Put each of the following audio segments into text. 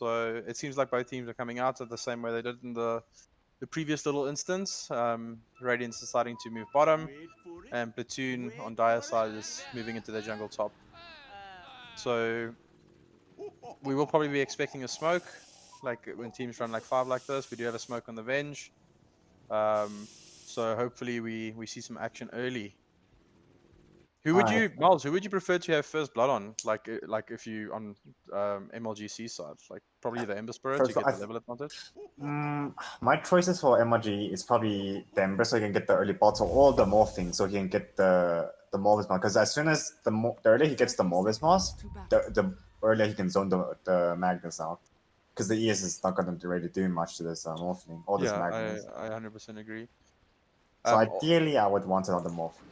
So it seems like both teams are coming out at the same way they did in the previous little instance. Radiant's deciding to move bottom, and Pl4toon on Dire side is moving into their jungle top. So we will probably be expecting a smoke, like when teams run like 5 like this. We do have a smoke on the Venge. So hopefully we see some action early. Who would you, Miles? Who would you prefer to have first blood on? Like if you on MLGC side, like probably the Ember Spirit to get the level advantage. My choices for MLG is probably the Ember, so he can get the early bottle, or the Morphing, so he can get the Morvis Moss. Because as soon as the earlier he gets the Morvis Moss, the earlier he can zone the Magnus out. Because the ES is not going to really do much to this Morphing or this Magnus. I 100% agree. So ideally, I would want it on the Morphing.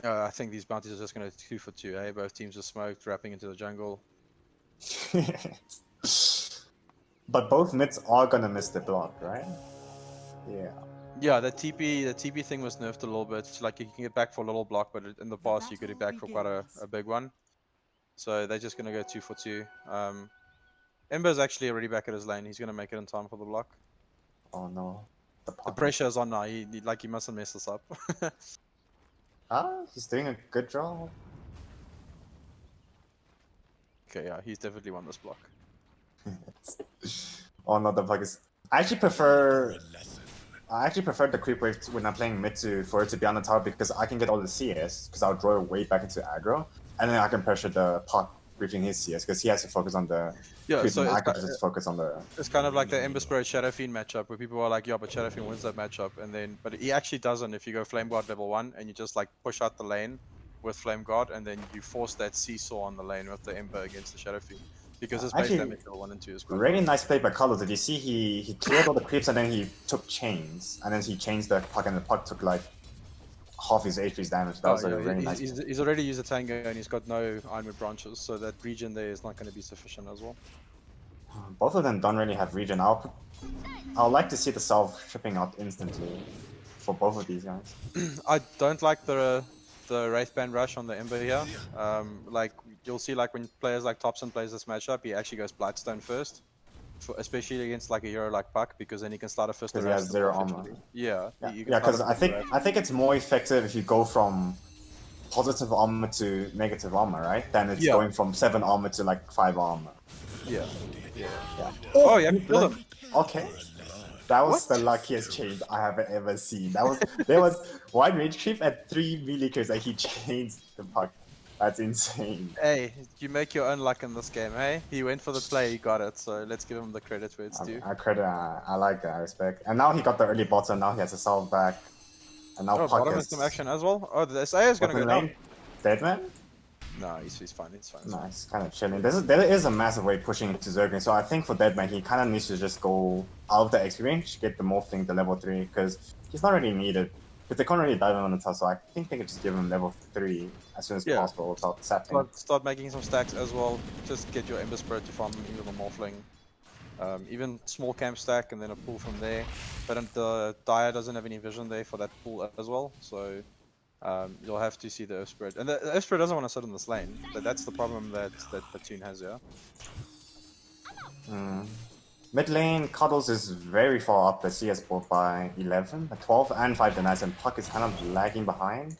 I think these bounties are just going to 2 for 2. Eh? Both teams are smoked, wrapping into the jungle. But both mids are going to miss the block, right? Yeah. Yeah, the TP thing was nerfed a little bit. So, like you can get back for a little block, but in the past you could get back for quite a big one. So they're just going to go 2 for 2. Ember's actually already back at his lane. He's going to make it in time for the block. Oh no. The pressure is on now. He mustn't mess this up. He's doing a good job. Okay, yeah, he's definitely won this block. Oh no, the block is... I actually prefer the creep wave when I'm playing mid for it to be on the tower, because I can get all the CS, because I'll draw way back into aggro, and then I can pressure the Puck briefing his CS, because he has to focus on the creep, so I can just focus on the... It's kind of like the Ember Spirit Shadow Fiend matchup, where people are like, yeah, but Shadow Fiend wins that matchup, but he actually doesn't if you go Flame Guard level 1, and you just like push out the lane with Flame Guard, and then you force that seesaw on the lane with the Ember against the Shadow Fiend. Because his base damage level 1 and 2 is quite really nice play by Colors. Did you see he cleared all the creeps and then he took chains, and then he changed the Puck, and the Puck took like half his HP's damage. That was a very nice. He's already used a Tango and he's got no Ironwood branches, so that regen there is not going to be sufficient as well. Both of them don't really have regen. I'd like to see the Salve shipping out instantly for both of these guys. I don't like the Wraithband rush on the Ember here. Like you'll see, like when players like Thompson plays this matchup, he actually goes Blightstone first, especially against like a hero like Puck, because then he can start a first. Because he has 0 armor. Yeah. Because I think it's more effective if you go from positive armor to negative armor, right? Than it's going from 7 armor to like 5 armor. Yeah. Oh yeah, kill him. Okay. That was the luckiest change I have ever seen. There was one range creep at 3 melee kills and he changed the Puck. That's insane. Hey, you make your own luck in this game, hey? He went for the play, he got it, so let's give him the credit where it's due. I like that, I respect. And now he got the early bottom, now he has a Salve back. And now Puck bottom has some action as well. Oh, the SA is gonna go down. Deadman? No, he's fine, it's fine. Nice, kind of chilling. There is a massive wave pushing into Zerglin, so I think for Deadman, he kind of needs to just go out of the XP range, get the Morphing, the level 3, because he's not really needed. Because they can't really dive on the top, so I think they could just give him level 3 as soon as possible without sapping. Start making some stacks as well. Just get your Ember Spirit to farm even the Morphling. Even small camp stack and then a pull from there. But the Dire doesn't have any vision there for that pull as well, so you'll have to see the Earth Spirit. And the Earth Spirit doesn't want to sit in this lane. That's the problem that Pl4toon has, yeah. Mid lane, Cuddles is very far up the CS board by 11, 12, and 5 denies, and Puck is kind of lagging behind.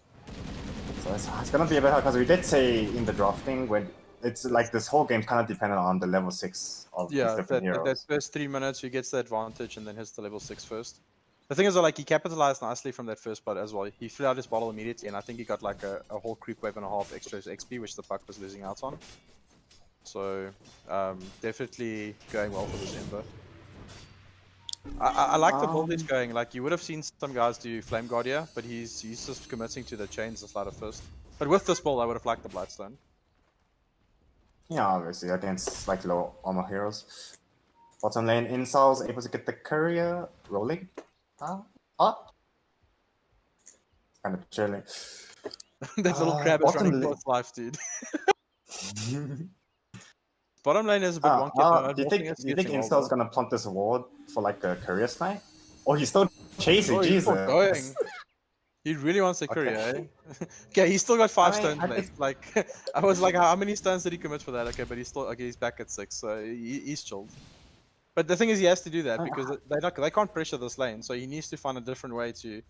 So it's gonna be a bit hard, because we did say in the drafting when it's like this whole game's kind of dependent on the level 6 of these different heroes. That first 3 minutes, he gets the advantage and then hits the level 6 first. The thing is that like he capitalized nicely from that first part as well. He flew out his bottle immediately, and I think he got like a whole creep wave and a half extra XP, which the Puck was losing out on. So definitely going well for this Ember. I like the build he's going. Like you would have seen some guys do Flame Guard here, but he's just committing to the chains the slider first. But with this build, I would have liked the Blightstone. Yeah, obviously against like low armor heroes. Bottom lane, Insal's able to get the courier rolling. Kind of chilling. That little crab is running for its life, dude. Bottom lane is a bit wonky. Do you think Instal's gonna plant this ward for like a courier snipe? Oh, he's still chasing, Jesus. He really wants a courier, eh? Okay, he's still got 5 stones left. Like, I was like, how many stones did he commit for that? Okay, but he's still, he's back at 6, so he's chilled. But the thing is, he has to do that because they can't pressure this lane, so he needs to find a different way to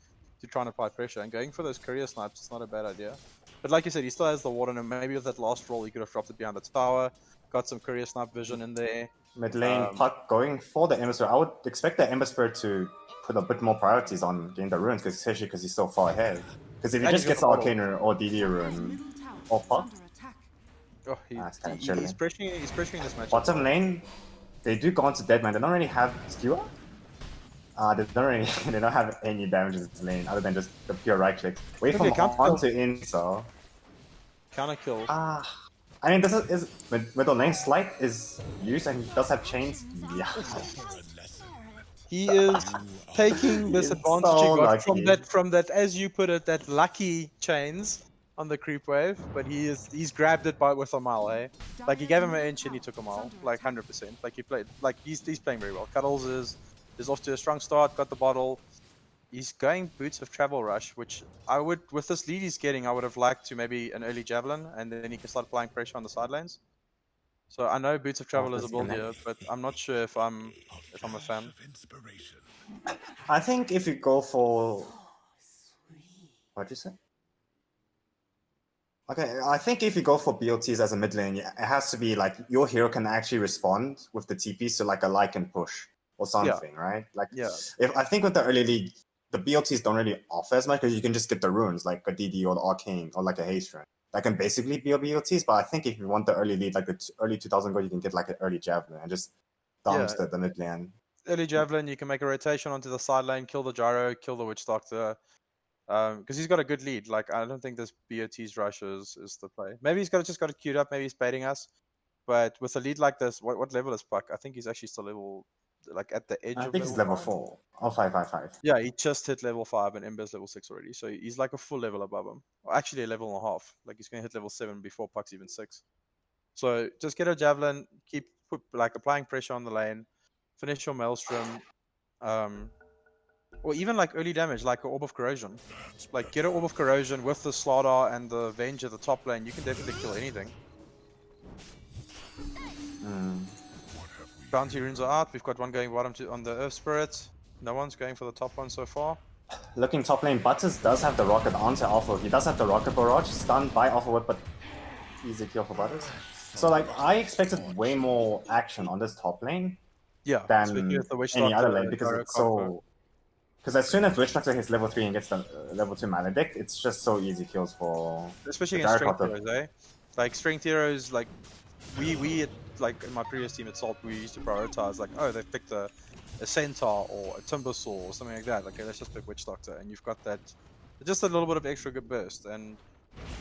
try and apply pressure. And going for those courier snipes is not a bad idea. But like you said, he still has the ward on him. Maybe with that last roll, he could have dropped it behind the tower, got some courier snipe vision in there. Mid lane, Puck going for the Ember Spirit. I would expect the Ember Spirit to put a bit more priorities on getting the runes, especially because he's so far ahead. Because if he just gets the Arcane Rune or DD Rune or Puck, oh, he's pressuring this match. Bottom lane, they do go on to Deadman. They don't really have skewer. They don't have any damage in this lane other than just the pure right click. Wait from on to in, so counter kill. I mean, this is middle lane. Slight is used and he does have chains. Yeah. He is taking this advantage he got from that, as you put it, that lucky chains on the creep wave. But he's grabbed it with a mile, eh? Like he gave him an inch and he took a mile, like 100%. Like he played, like he's playing very well. Cuddles is off to a strong start. Got the bottle. He's going Boots of Travel Rush, which I would, with this lead he's getting, I would have liked to maybe an early Javelin, and then he can start applying pressure on the side lanes. So I know Boots of Travel is a build here, but I'm not sure if I'm a fan. I think if you go for... What'd you say? Okay, I think if you go for BOTs as a mid lane, it has to be like your hero can actually respond with the TP, so like a and push or something, right? Like, I think with the early league, the BOTs don't really offer as much because you can just get the runes like a DD or the Arcane or like a Haste Rune. That can basically be your BOTs, but I think if you want the early lead, like the early 2000 gold, you can get like an early Javelin and just dump the mid lane. Early Javelin, you can make a rotation onto the side lane, kill the Gyro, kill the Witch Doctor. Because he's got a good lead. Like, I don't think this BOT's rush is the play. Maybe he's just got it queued up, maybe he's baiting us. But with a lead like this, what level is Puck? I think he's actually still level, like at the edge of level 5. I think he's level 4. Oh, 5. Yeah, he just hit level 5 and Ember's level 6 already. So he's like a full level above him. Or actually a level and a half. Like he's going to hit level 7 before Puck's even 6. So just get a Javelin, applying pressure on the lane, finish your Maelstrom, or even like early damage, like an Orb of Corrosion. Like get an Orb of Corrosion with the Slardar and the Venge at the top lane, you can definitely kill anything. Bounty runes are out. We've got one going bottom on the Earth Spirit. No one's going for the top one so far. Looking top lane, Butters does have the rocket onto Alpha. He does have the rocket barrage, stunned by Alpha Whip, but easy kill for Butters. So like, I expected way more action on this top lane than any other lane because it's so... Because as soon as Witch Doctor hits level 3 and gets the level 2 Maledict, it's just so easy kills for... Especially against strength heroes, eh? Like, strength heroes, like, we like, in my previous team at Salt, we used to prioritize, like, oh, they've picked a Centaur or a Timbersaw or something like that. Like, okay, let's just pick Witch Doctor, and you've got that, just a little bit of extra good burst. And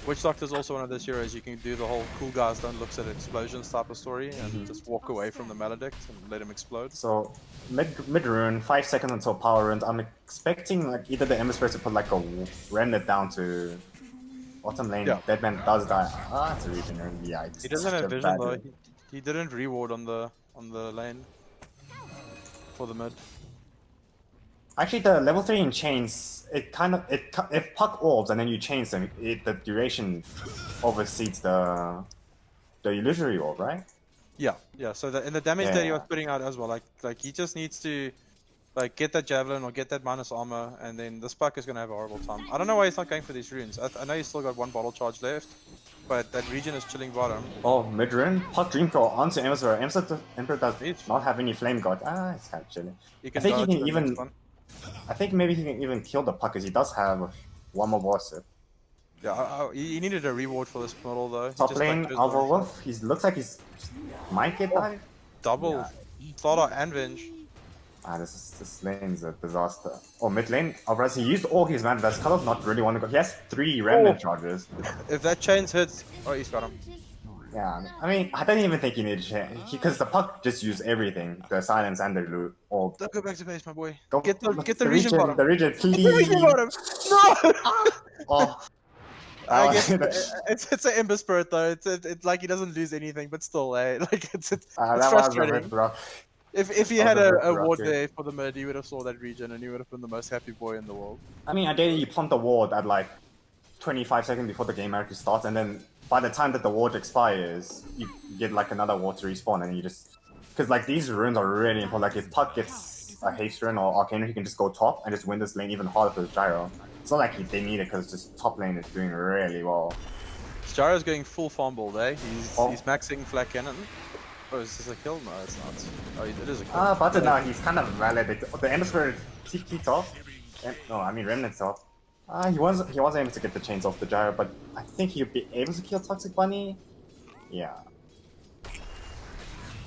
Witch Doctor is also one of those heroes you can do the whole cool guys don't look at explosions type of story and just walk away from the Maledict and let him explode. So mid rune, 5 seconds until power runes. I'm expecting like either the Ember Spirit to put like a remnant down to bottom lane. Deadman does die. It's a regen rune. Yeah, he doesn't have vision though. He didn't reward on the lane for the mid. Actually, the level 3 in chains, if Puck orbs and then you chains them, the duration oversees the illusory orb, right? Yeah. So and the damage that he was putting out as well, like he just needs to like get that javelin or get that minus armor, and then this Puck is gonna have a horrible time. I don't know why he's not going for these runes. I know he's still got 1 bottle charge left, but that region is chilling bottom. Oh, mid rune, Puck Dreamclaw onto Emperor. Emperor does not have any flame god. It's kind of chilling. I think maybe he can even kill the Puck because he does have 1 more war sip. Yeah, he needed a reward for this model though. Top lane, Alpha Wolf, he looks like he's might get dive. Double Slaughter and Venge. This lane's a disaster. Oh, mid lane, Alvarez, he used all his mana. Does Cuddles not really want to go? He has 3 remnant charges. If that chains hits, he's got him. Yeah, I mean, I don't even think he needed change because the Puck just used everything, the silence and the loot. Don't go back to base, my boy. Get the region bottom. The region, please. The region bottom. No. I guess it's an Ember Spirit though. It's like he doesn't lose anything, but still, like it's frustrating. If he had a ward there for the mid, he would have saw that region and he would have been the most happy boy in the world. I mean, ideally you pump the ward at like 25 seconds before the game actually starts, and then by the time that the ward expires, you get like another ward to respawn, and you just Because like these runes are really important. Like if Puck gets a haste rune or arcane, he can just go top and just win this lane even harder for his gyro. It's not like they need it because just top lane is doing really well. Gyro's going full farm ball there. Oh. He's maxing flat cannon. Oh, is this a kill? No, it's not. Oh, it is a kill. But now he's kind of validated. The Ember Spirit TP top. No, I mean Remnant top. He wasn't able to get the chains off the gyro, but I think he'll be able to kill Toxic Bunny. Yeah.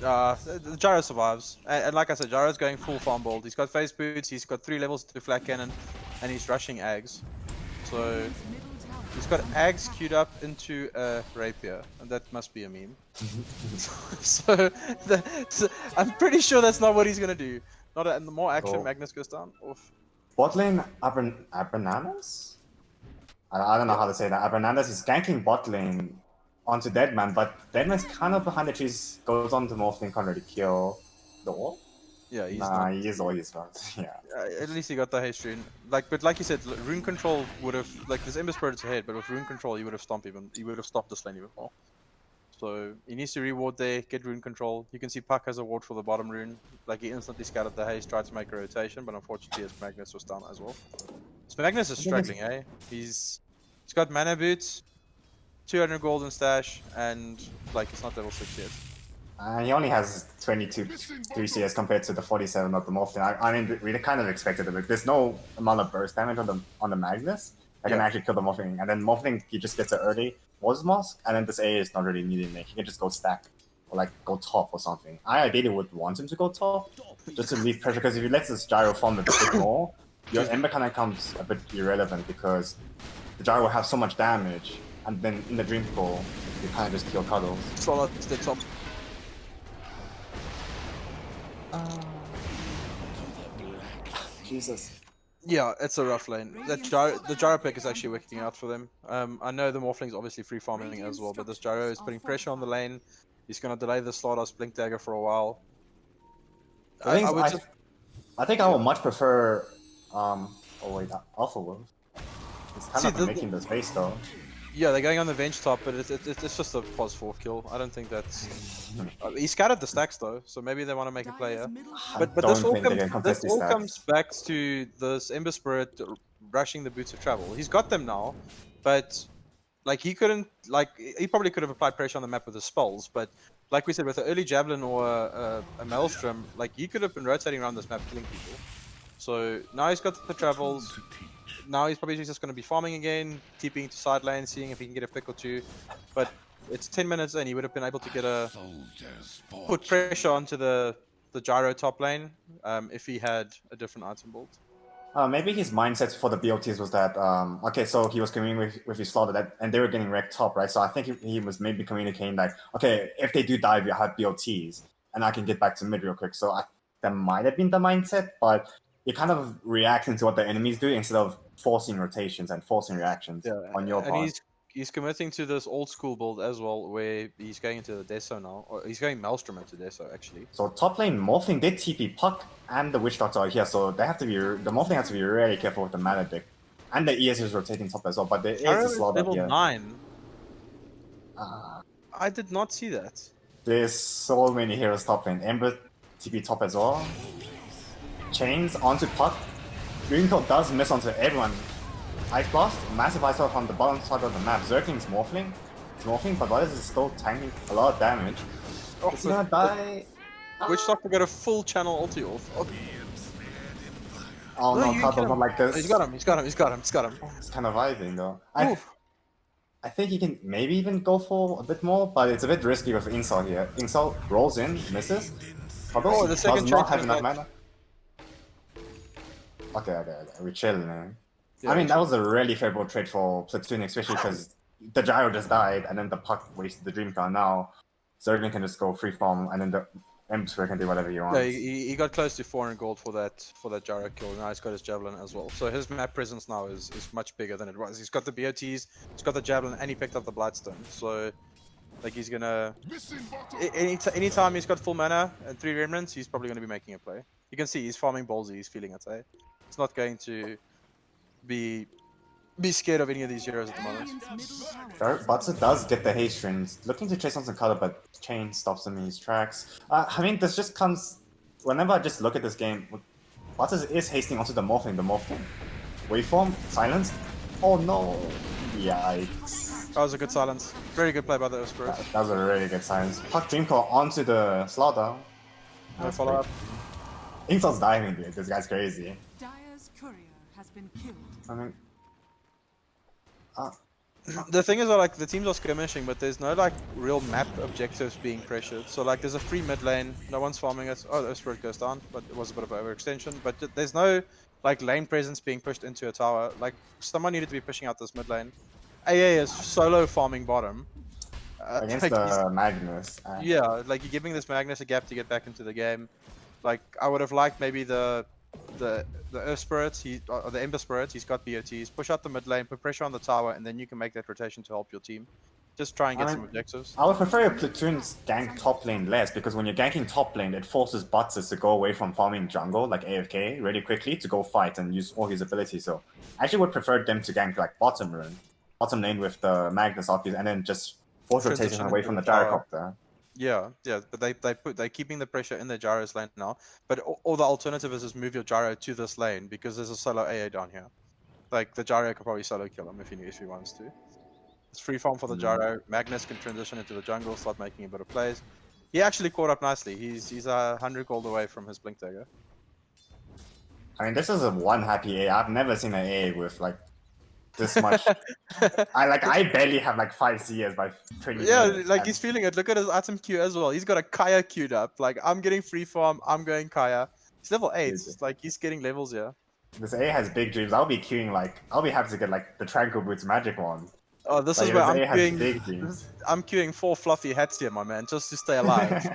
The gyro survives, and like I said, Gyro's going full farm ball. He's got phase boots, he's got 3 levels to flat cannon, and he's rushing Ags. So he's got Ags queued up into a rapier, and that must be a meme. so I'm pretty sure that's not what he's gonna do. And the more action, Magnus goes down. Oof. Bot lane Abernanas? I don't know how to say that. Abernanas is ganking bot lane onto Deadman, but Deadman's kind of behind the trees, goes on to Morphling, can't really kill the wall. Yeah, he's he is all he's got. Yeah. At least he got the haste rune. But like you said, rune control would have this Ember Spirit's ahead, but with rune control he would have stopped this lane even more. So he needs to reward there, get rune control. You can see Puck has a ward for the bottom rune. Like he instantly scattered the haste, tried to make a rotation, but unfortunately his Magnus was down as well. So Magnus is struggling, eh? He's got mana boots, 200 golden stash, and like it's not level 6 yet. He only has 22 3 CS compared to the 47 of the Morphling. I mean, we kind of expected it. There's no amount of burst damage on the Magnus that can actually kill the Morphling. And then Morphling, he just gets it early, War's Mask, and then this A is not really needed. He can just go stack or like go top or something. I ideally would want him to go top just to relieve pressure, because if he lets this gyro farm a bit more, your Ember kind of becomes a bit irrelevant because the gyro will have so much damage, and then in the Dream Pool, you kind of just kill Cuddles. Solid, the top. Jesus. Yeah, it's a rough lane. The gyro pick is actually working out for them. I know the Morphling's obviously free farming as well, but this gyro is putting pressure on the lane. He's gonna delay the Stardust Blink Dagger for a while. I think I would much prefer Alpha Wolf. It's kind of making the space though. Yeah, they're going on the bench top, but it's just a +4 kill. I don't think that's... he scattered the stacks though, so maybe they want to make a play, yeah? But this all comes back to this Ember Spirit rushing the Boots of Travel. He's got them now, but like he couldn't... Like, he probably could have applied pressure on the map with his spells, but like we said, with an early Javelin or a Maelstrom, like he could have been rotating around this map killing people. So now he's got the travels. Now he's probably just going to be farming again, TPing to side lane, seeing if he can get a pick or two. But it's 10 minutes in, he would have been able to get put pressure onto the gyro top lane if he had a different item build. Maybe his mindset for the BOTs was that, okay, so he was communicating with his slaughter and they were getting wrecked top, right? So I think he was maybe communicating like, okay, if they do die, we have BOTs and I can get back to mid real quick. So that might have been the mindset, but you're kind of reacting to what the enemies do instead of forcing rotations and forcing reactions on your part. And he's committing to this old school build as well, where he's going into the Deso now, or he's going Maelstrom into Deso actually. So top lane Morphling did TP Puck and the Witch Doctor are here, so they have to be the Morphling has to be really careful with the mana deck, and the ES is rotating top as well. But there is a slot level here. 9. I did not see that. There's so many heroes top lane. Ember TP top as well. Chains onto Puck. Greencoat does miss onto everyone. Ice Blast, massive Ice Blast from the bottom side of the map. Zergling's Morphling. It's Morphling, but Lotus is still tanking a lot of damage. Oh, is he gonna die? Witch Doctor got a full channel ulti off. Oh no, Cuddle's not like this. He's got him. It's kind of vibing though. I think he can maybe even go for a bit more, but it's a bit risky with Insult here. Insult rolls in, misses. Cuddles does not have enough mana. Okay, we're chilling, man. Yeah, I mean, that was a really favorable trade for Pl4toon, especially because the gyro just died, and then the Puck wasted the Dream Card. Now, Zerglin can just go free farm, and then the Ember Spirit can do whatever he wants. Yeah, he got close to 400 gold for that gyro kill. Now he's got his Javelin as well. So his map presence now is much bigger than it was. He's got the BOTs, he's got the Javelin, and he picked up the Bloodstone. So, like, he's gonna... Anytime he's got full mana and 3 remnants, he's probably gonna be making a play. You can see he's farming ballsy, he's feeling it, eh? It's not going to be be scared of any of these heroes at the moment. Batsu does get the haste strings, looking to chase on some color, but Chain stops him in his tracks. I mean, this just comes... Whenever I just look at this game, Batsu is hasting onto the morphing. Waveform, silenced. Oh no! Yikes. That was a good silence. Very good play by the Spirit. That was a really good silence. Puck Dreamcore onto the Slaughter. No follow up. Insult's diving, dude. This guy's crazy. Dire's courier has been killed. I mean... The thing is that like the teams are skirmishing, but there's no like real map objectives being pressured. So like there's a free mid lane, no one's farming it. Oh, the Spirit goes down, but it was a bit of an overextension. But there's no like lane presence being pushed into a tower. Like someone needed to be pushing out this mid lane. AA is solo farming bottom. Against like the Magnus. Yeah, like you're giving this Magnus a gap to get back into the game. Like I would have liked maybe the Earth Spirit, or the Ember Spirit, he's got BOTs, push out the mid lane, put pressure on the tower, and then you can make that rotation to help your team. Just try and get some objectives. I would prefer your Platoons gank top lane less, because when you're ganking top lane, it forces Butsus to go away from farming jungle, like AFK, really quickly to go fight and use all his abilities. So I actually would prefer them to gank like bottom lane with the Magnus RPs, and then just force rotation away from the Gyrocopter. Yeah, but they're keeping the pressure in the Gyro's lane now. But all the alternative is just move your Gyro to this lane because there's a solo AA down here. Like the Gyro could probably solo kill him if he wants to. It's free farm for the Gyro. Magnus can transition into the jungle, start making a bit of plays. He actually caught up nicely. He's 100 gold away from his Blink Dagger. I mean, this is a one happy A. I've never seen an A with like this much. I barely have like 5 CS by 20 minutes. Like he's feeling it. Look at his item queue as well. He's got a Kaya queued up. Like I'm getting free farm, I'm going Kaya. He's level 8. Like he's getting levels here. This A has big dreams. I'll be queuing I'll be happy to get like the Tranquil Boots magic one. Oh, this is where I'm queuing. I'm queuing 4 fluffy hats here, my man, just to stay alive.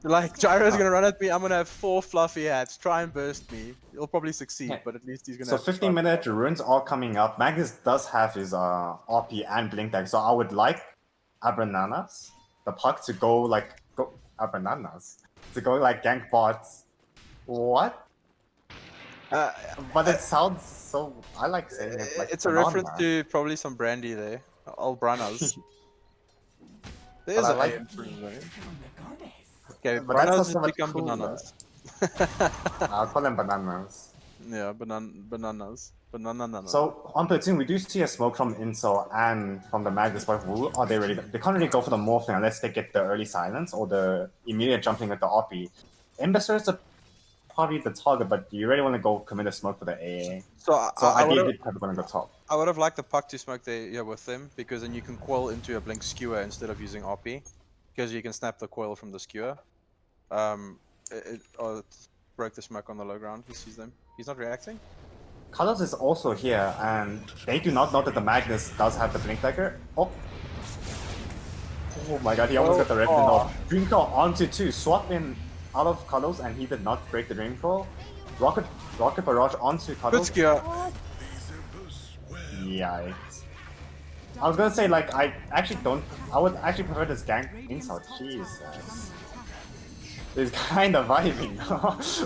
Like Gyro's gonna run at me. I'm gonna have 4 fluffy hats. Try and burst me. He'll probably succeed, but at least he's gonna. So 15-minute runes all coming up. Magnus does have his RP and Blink Tag, so I would like Abrananas, the Puck, to go Abrananas to go like gank bots. What? But it sounds so. I like saying it like. It's a reference to probably some brandy there. Albranas. There's a like. Okay, bananas has become bananas. I'll call them bananas. Yeah, bananas. So on Pl4toon, we do see a smoke from Insel and from the Magnus, but who are they really? They can't really go for the morphing unless they get the early silence or the immediate jumping with the RP. Embassy are probably the target, but do you really want to go commit a smoke for the AA? So I did probably want to go top. I would have liked the Puck to smoke there with them, because then you can coil into a Blink Skewer instead of using RP. Because you can snap the coil from the skewer. It broke the smoke on the low ground. He sees them. He's not reacting. Carlos is also here, and they do not know that the Magnus does have the Blink Dagger. Oh my god, he almost got the Rip off. Dreamcall onto 2, swap in out of Carlos, and he did not break the Dreamcall. Rocket Barrage onto Carlos. Good skewer. Yikes. I was gonna say, like, I would actually prefer this gank insult. Jesus. It's kind of vibing.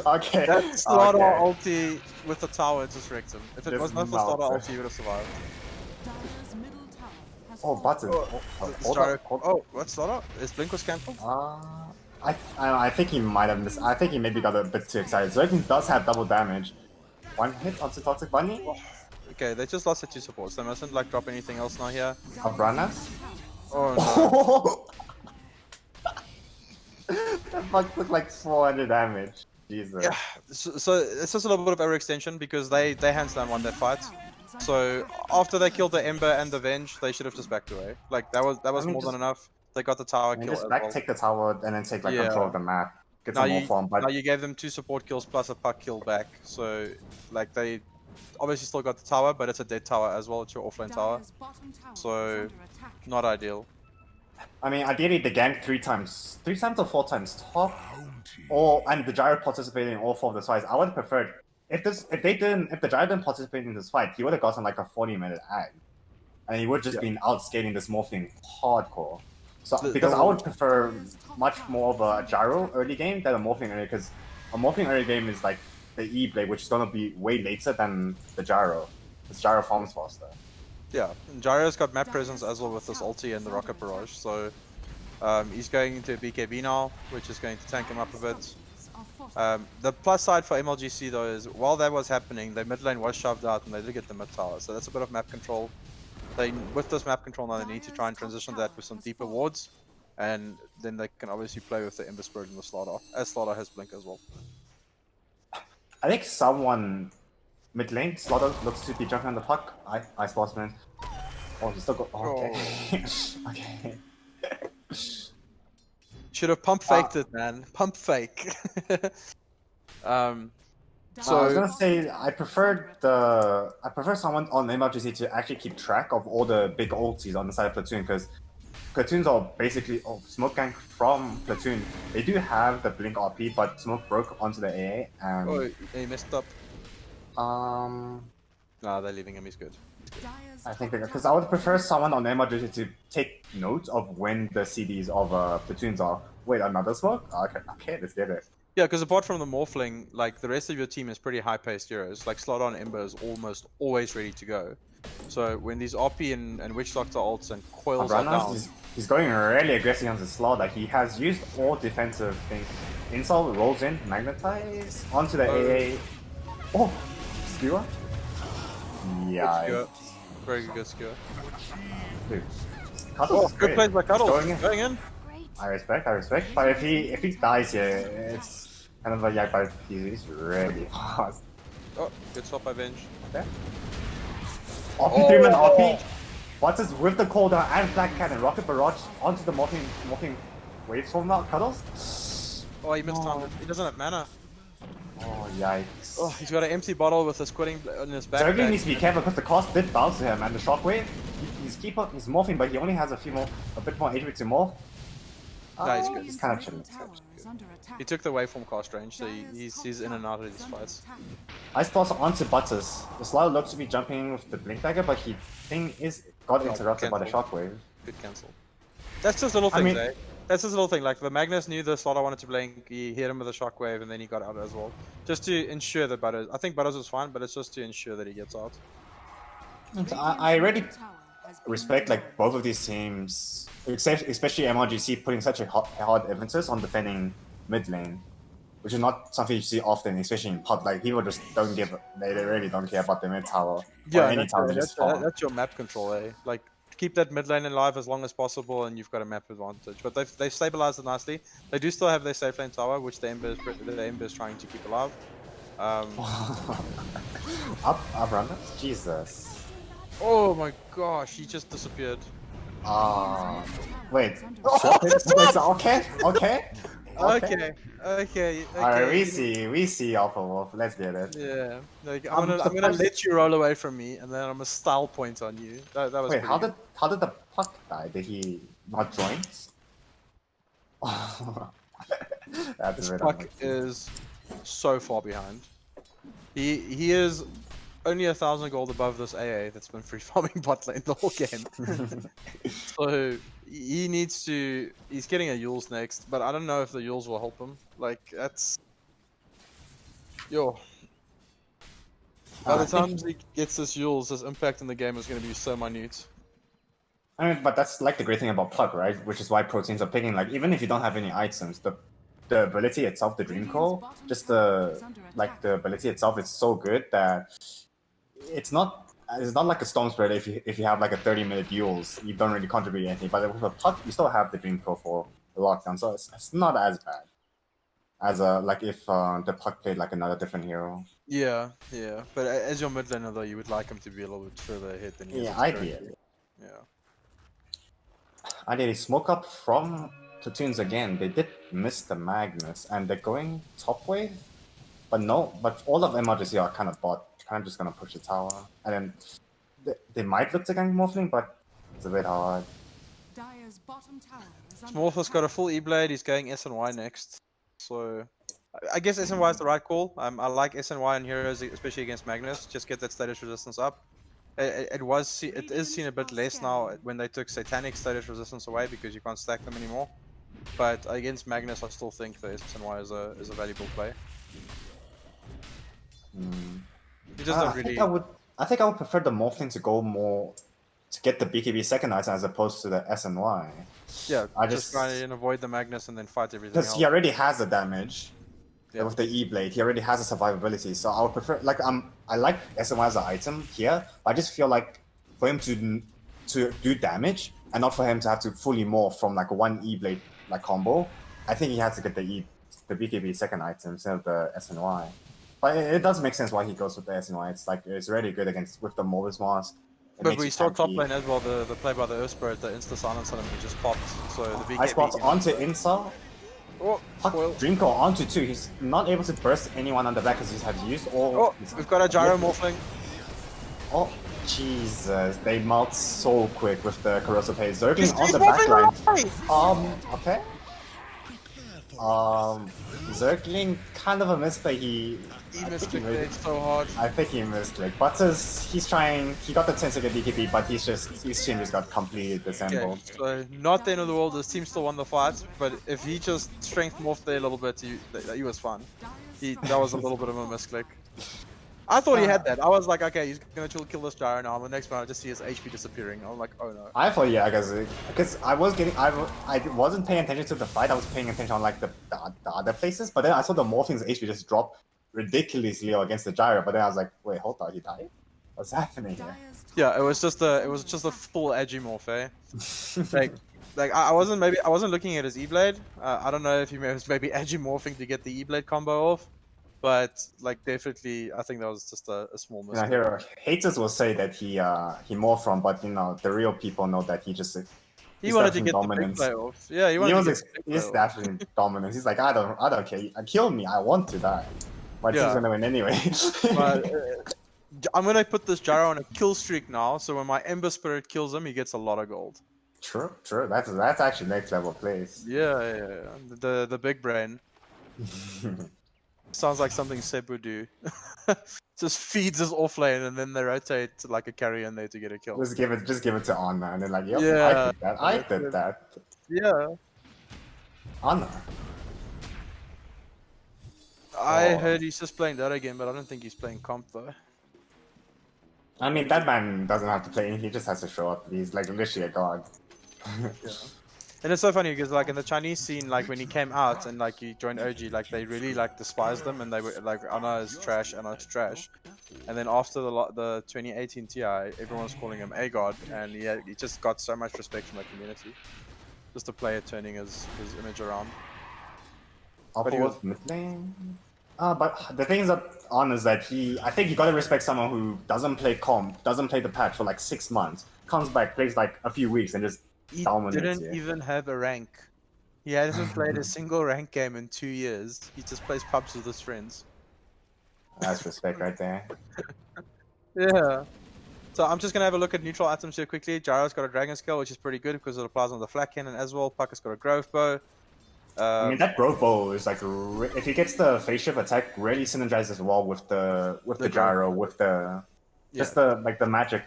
Okay. That Slaughter ulti with the tower just wrecked him. If it was not for Slaughter ulti, he would have survived. Oh, button. Oh, what Slaughter? His blink was cancelled? I think he might have missed. I think he maybe got a bit too excited. Zerglin does have double damage. 1 hit onto Toxic Bunny. Okay, they just lost their 2 supports. They mustn't like drop anything else now here. Abranas? Oh no. That fuck took like 400 damage. Jesus. Yeah, so it's just a little bit of overextension because they hands down won that fight. So after they killed the Ember and the Venge, they should have just backed away. Like that was more than enough. They got the tower kill. Just take the tower and then take like control of the map. Get some more farm. But now you gave them 2 support kills plus a Puck kill back. So like they obviously still got the tower, but it's a dead tower as well. It's your offlane tower. So not ideal. I mean, ideally they gank 3 times or 4 times top, and the Gyro participated in all 4 of the fights. I would have preferred if the Gyro didn't participate in this fight, he would have gotten like a 40-minute ag, and he would just been outscaling this morphing hardcore. So because I would prefer much more of a Gyro early game than a morphing early, because a morphing early game is like the E blade, which is gonna be way later than the gyro. The gyro farms faster. Yeah, and Gyro's got map presence as well with this ulti and the rocket barrage, so he's going into a BKB now, which is going to tank him up a bit. The plus side for MLGC though is while that was happening, their mid lane was shoved out and they did get the mid tower, so that's a bit of map control. With this map control now, they need to try and transition that with some deeper wards, and then they can obviously play with the Ember Spirit and the Slaughter, as Slaughter has Blink as well. I think someone mid lane, Slaughter looks to be jumping on the puck. Ice Bossman. Oh, he's still go. Oh, okay. Okay. Should have pump faked it, man. Pump fake. So I was gonna say I prefer someone on MLGC to actually keep track of all the big ultis on the side of Platoon, because Platoons are basically Smoke Gang from Pl4toon. They do have the Blink RP, but Smoke broke onto the AA and Oh, he messed up. um Nah, they're leaving him. He's good. I think because I would prefer someone on MLGC to take note of when the CDs of Platoons are. Wait, another Smoke? Okay, let's get it. Yeah, because apart from the Morphling, like the rest of your team is pretty high-paced heroes. Like Slaughter and Ember is almost always ready to go. So when these RP and Witch Doctor ults and coils are down, he's going really aggressive on the Slaughter. He has used all defensive things. Insult rolls in, magnetize onto the AA. Oh, skewer. Yeah. Very good skewer. Dude, Cuddles is good plays by Cuddles. Going in. I respect. But if he dies here, it's kind of like but he's really fast. Oh, good stop by Venge. Okay. RP 3-man RP. What's this with the cooldown and Black Cannon, Rocket Barrage onto the morphing waveform now, Cuddles? Oh, he missed time. He doesn't have mana. Oh, yikes. Oh, he's got an empty bottle with a squitting on his back. Zergling needs to be careful because the cost did bounce to him, and the shockwave, he's morphing, but he only has a bit more HP to morph. Nah, he's good. He's kind of chilling. He took the waveform cast range, so he's in and out of these fights. Ice Pulse onto Butters. The Slayer looks to be jumping with the Blink Dagger, but got interrupted by the shockwave. Good cancel. That's just little things, eh? That's just a little thing. Like the Magnus knew the Slaughter wanted to blink, he hit him with a shockwave, and then he got out as well. Just to ensure that Butters. I think Butters was fine, but it's just to ensure that he gets out. I really respect like both of these teams, especially MLGC, putting such a hard emphasis on defending mid lane, which is not something you see often, especially in PUT. Like people just don't they really don't care about the mid tower. Yeah, that's your map control, eh? Like keep that mid lane alive as long as possible, and you've got a map advantage. But they've stabilized it nicely. They do still have their safe lane tower, which the Ember is trying to keep alive. Up run? Jesus. Oh my gosh, he just disappeared. Wait. Okay. Alright, we see Alpha Wolf. Let's get it. Yeah. Like, I'm gonna let you roll away from me, and then I'm gonna style point on you. That was. Wait, how did the puck die? Did he not join? This puck is so far behind. He is only 1,000 gold above this AA that's been free farming bot lane the whole game. So he needs to. He's getting a Yules next, but I don't know if the Yules will help him. Like that's. Yo. By the time he gets this Yules, his impact in the game is going to be so minute. I mean, but that's like the great thing about Plug, right? Which is why proteins are picking. Like even if you don't have any items, the ability itself, the Dream Call, just the ability itself is so good that it's not like a Storm Spread. If you have like a 30-minute Yules, you don't really contribute anything. But with a Plug, you still have the Dream Call for the lockdown, so it's not as bad as like if the Plug played like another different hero. Yeah. But as your mid laner though, you would like him to be a little bit further ahead than he is. Yeah, ideally. Yeah. Ideally, smoke up from Platoons again. They did miss the Magnus, and they're going top wave. But all of MLGC are kind of just gonna push the tower, and then they might look to gank Morphling, but it's a bit hard. Smorph's got a full E-Blade, he's going SNY next. So, I guess SNY is the right call. I like SNY and heroes, especially against Magnus. Just get that status resistance up. It is seen a bit less now when they took Satanic status resistance away because you can't stack them anymore. But against Magnus, I still think the SNY is a valuable play. He just doesn't really. I think I would prefer the Morphling to go more to get the BKB second item as opposed to the SNY. Yeah, I just try and avoid the Magnus and then fight everything else. Because he already has the damage. Yeah. With the E-Blade, he already has a survivability, so I would prefer I like SNY as an item here, but I just feel like for him to do damage and not for him to have to fully morph from like one E-Blade like combo, I think he has to get the BKB second item instead of the SNY. But it does make sense why he goes with the SNY. It's like it's really good against with the Morvis Mask. But we saw top lane as well, the play by the Earth Spirit, the insta silence on him, he just popped. So the BKB. Ice Box onto Insa. Oh, Dreamco onto 2. He's not able to burst anyone on the back because he has used all. Oh, we've got a gyro morphling. Oh, Jesus. They melt so quick with the corrosive haze. Zergling on the backline. Okay. Zergling kind of a misplay. He misclicked so hard. I think he misclicked. Butters, he's trying. He got the 10-second BKB, but his team just got completely disassembled. Okay, so not the end of the world. His team still won the fight, but if he just strength morphed there a little bit, he was fine. That was a little bit of a misclick. I thought he had that. I was like, okay, he's gonna kill this gyro now. The next one, I just see his HP disappearing. I'm like, oh no. I thought because I wasn't paying attention to the fight. I was paying attention on like the other places. But then I saw the Morphing's HP just drop ridiculously low against the gyro. But then I was like, wait, hold on, he died? What's happening here? Yeah, it was just a full edgy morph, eh? like I wasn't looking at his E-Blade. I don't know if he was maybe edgy morphing to get the E-Blade combo off. But like definitely, I think that was just a small mistake. Here, haters will say that he morphed from, but the real people know that he just he wanted to get dominance. The big play off. Yeah, he's definitely dominance. He's like, I don't care. Kill me. I want to die. My team's gonna win anyway. But, I'm gonna put this gyro on a kill streak now. So when my Ember Spirit kills him, he gets a lot of gold. True. That's actually next level plays. Yeah. The big brain. Sounds like something Seb would do. Just feeds his off lane and then they rotate like a carrier in there to get a kill. Just give it to Anna and then like, yep, I did that. Yeah. Anna. I heard he's just playing that again, but I don't think he's playing comp though. I mean, that man doesn't have to play, he just has to show up. He's like literally a god. Yeah. And it's so funny because like in the Chinese scene, like when he came out and like he joined OG, like they really like despised him and they were like, Anna is trash, Anna is trash. And then after the 2018 TI, everyone was calling him a god, and he just got so much respect from the community. Just a player turning his image around. But he was mid lane. But the thing is that is that I think you gotta respect someone who doesn't play comp, doesn't play the patch for like 6 months, comes back, plays like a few weeks, and just dominates. He didn't even have a rank. He hasn't played a single rank game in 2 years. He just plays pubs with his friends. That's respect right there. Yeah. So I'm just gonna have a look at neutral items here quickly. Gyro's got a dragon scale, which is pretty good because it applies on the flat cannon as well. Puck has got a growth bow. I mean, that growth bow is like if he gets the phase shift attack, really synergizes well with the gyro, with the just the magic.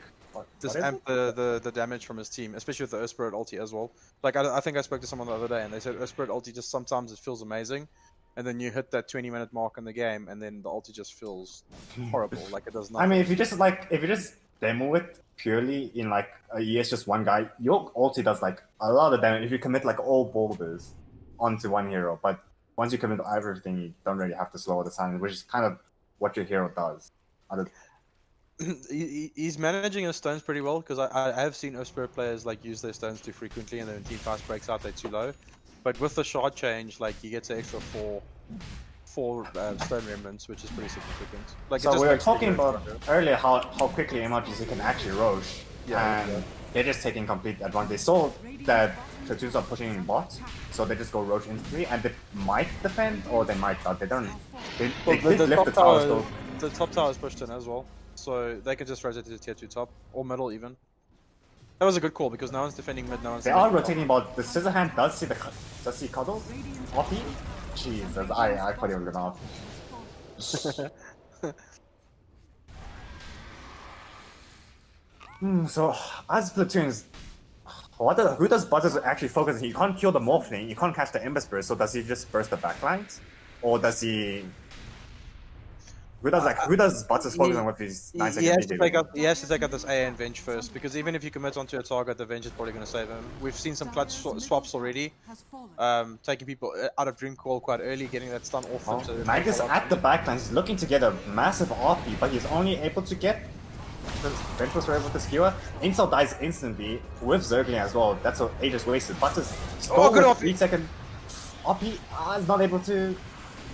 Just amp the damage from his team, especially with the Earth Spirit ulti as well. Like I think I spoke to someone the other day and they said Earth Spirit ulti just sometimes it feels amazing, and then you hit that 20-minute mark in the game and then the ulti just feels horrible. Like it does nothing. I mean, if you just demo it purely in like a ES just one guy, your ulti does like a lot of damage if you commit like all boulders onto one hero. But once you commit everything, you don't really have to slow the time, which is kind of what your hero does. He's managing his stones pretty well because I have seen Earth Spirit players like use their stones too frequently and then when team fast breaks out they're too low. But with the shard change, like he gets an extra four stone remnants, which is pretty significant. Like so we were talking about earlier how quickly MLGC can actually roche, and they're just taking complete advantage. They saw that Pl4toons are pushing in bot, so they just go roche instantly, and they might defend or they might not. They don't. They lift the towers though. The top tower is pushed in as well, so they can just rotate to the tier 2 top or middle even. That was a good call because no one's defending mid, no one's. They are rotating bot. The scissor hand does see cuddles. Off. Jesus, I thought he was gonna off. So as Pl4toons, who does Butters actually focus on? You can't kill the Morphling, you can't catch the Ember Spirit, so does he just burst the backlines? Or does he... Who does Butters focus on with these 9 He second has to take BKB? out. He has to take out this A and Venge first, because even if he commits onto a target, the Venge is probably going to save him. We've seen some clutch swaps already, taking people out of Dream Call quite early, getting that stun off. Oh, Magnus at the backline is looking to get a massive RP, but he's only able to get the Ventress Wave with the skewer. Insult dies instantly with Zergling as well. That's what ages wasted. Butters stole good with RP. 3 second RP is not able to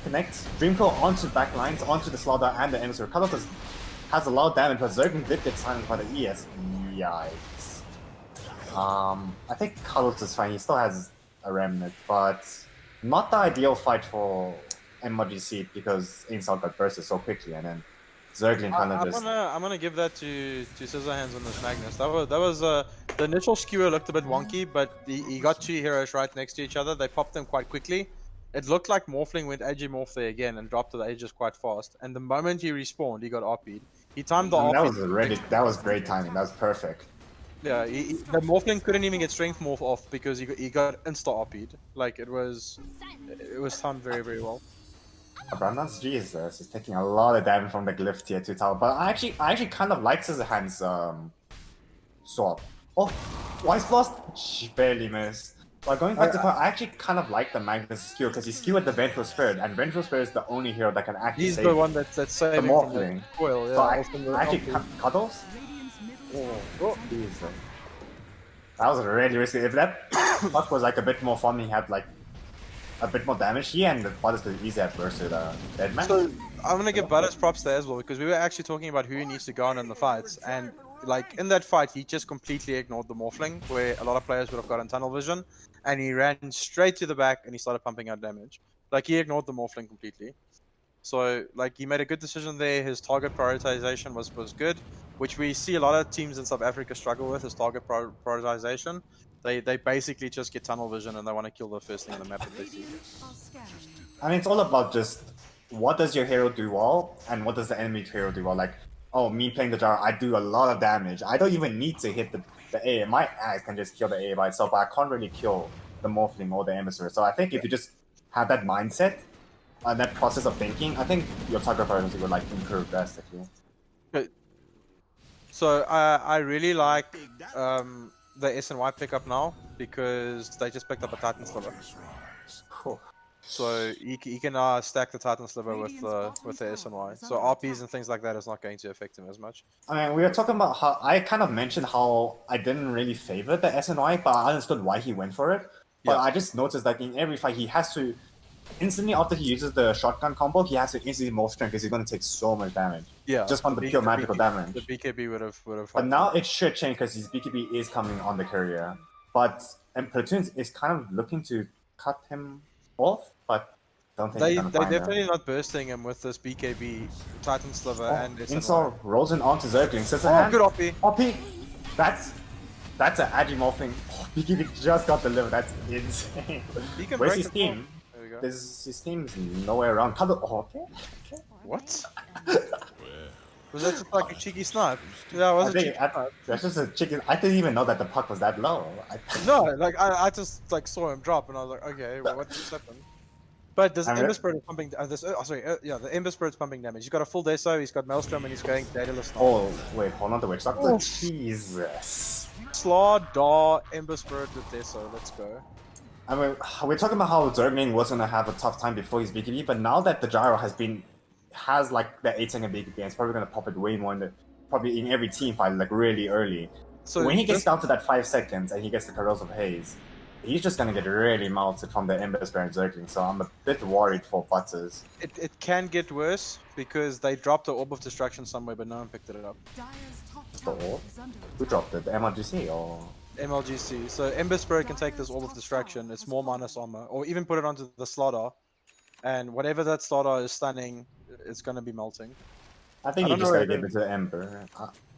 connect. Dreamco onto backlines, onto the Slaughter and the Emissary. Carlos has a lot of damage, but Zergling did get silenced by the ES. Yikes. I think Carlos is fine. He still has a remnant, but not the ideal fight for MLGC because Insult got bursted so quickly, and then Zergling kind of just. I'm gonna give that to Scissorhands on this Magnus. That was the initial skewer looked a bit wonky, but he got 2 heroes right next to each other. They popped them quite quickly. It looked like Morphling went AG Morph there again and dropped to the Aegis quite fast. And the moment he respawned, he got RP'd. He timed the RP. That was great timing. That was perfect. Yeah, the Morphling couldn't even get Strength Morph off because he got insta RP'd. Like it was timed very, very well. Brandon's Jesus is taking a lot of damage from the Glyph tier 2 tower, but I actually kind of like Scissorhands swap. Oh, Wise Blast! She barely missed. But going back to point, I actually kind of like the Magnus skewer because he skewered the Vengeful Spirit, and Vengeful Spirit is the only hero that can actually He's save the one that's saving the from the Morphling. coil. Yeah, So actually, Cuddles? Oh, Jesus. That was really risky. If that puck was like a bit more fun, he had like a bit more damage, he and the Butters could easily have bursted Deadman. So I'm gonna give Butters props there as well, because we were actually talking about who needs to go on in the fights, and like in that fight he just completely ignored the Morphling, where a lot of players would have gotten tunnel vision, and he ran straight to the back and he started pumping out damage. Like he ignored the Morphling completely. So like he made a good decision there. His target prioritization was good, which we see a lot of teams in South Africa struggle with, is target prioritization. They basically just get tunnel vision and they want to kill the first thing on the map that they see. I mean, it's all about just what does your hero do well, and what does the enemy hero do well. Like, oh, me playing the jar, I do a lot of damage. I don't even need to hit the A. My axe can just kill the A by itself, but I can't really kill the Morphling or the Emissary. So I think if you just have that mindset, and that process of thinking, I think your target priority would like improve drastically. Okay. So I really like the SNY pickup now, because they just picked up a Titan Sliver. Cool. So he can stack the Titan Sliver with the SNY. So RPs and things like that is not going to affect him as much. I mean, we were talking about how I kind of mentioned how I didn't really favor the SNY, but I understood why he went for it. But I just noticed that in every fight he has to instantly after he uses the shotgun combo, he has to instantly morph strength because he's going to take so much damage. Yeah, just from the pure magical damage. The BKB would have. But now it should change because his BKB is coming on the courier. But Pl4toon is kind of looking to cut him off, but don't think they're find definitely him. not bursting him with this BKB Titan Sliver and Insult rolls in onto Zergling. Scissorhands. Good OP. OP. That's an Agimorphing. Oh, BKB just got delivered. That's insane. Where's his team? His team's nowhere around. Okay. What? Was that just like a cheeky snipe? Yeah, it was a cheeky snipe. That's just a chicken. I didn't even know that the puck was that low. No, like I just like saw him drop and I was like, okay, well, what just happened? But this Ember Spirit is pumping. The Ember Spirit's pumping damage. He's got a full Deso, he's got Maelstrom, and he's going Daedalus now. Oh wait, hold on, the Witch Doctor. Jesus. Slaw, Daw, Ember Spirit with Deso. Let's go. I mean, we're talking about how Zergling was gonna have a tough time before his BKB, but now that the gyro has like the 8-second BKB, it's probably gonna pop it way more probably in every team fight, like really early. So when he gets down to that 5 seconds and he gets the Corrosive Haze, he's just gonna get really melted from the Ember Spirit Zergling. So I'm a bit worried for Butters. It can get worse because they dropped the Orb of Destruction somewhere, but no one picked it up. The orb? Who dropped it? The MLGC or? MLGC. So Ember Spirit can take this Orb of Destruction. It's more minus armor, or even put it onto the Slaughter, and whatever that Slaughter is stunning, it's gonna be melting. I think you just gotta give it to Ember.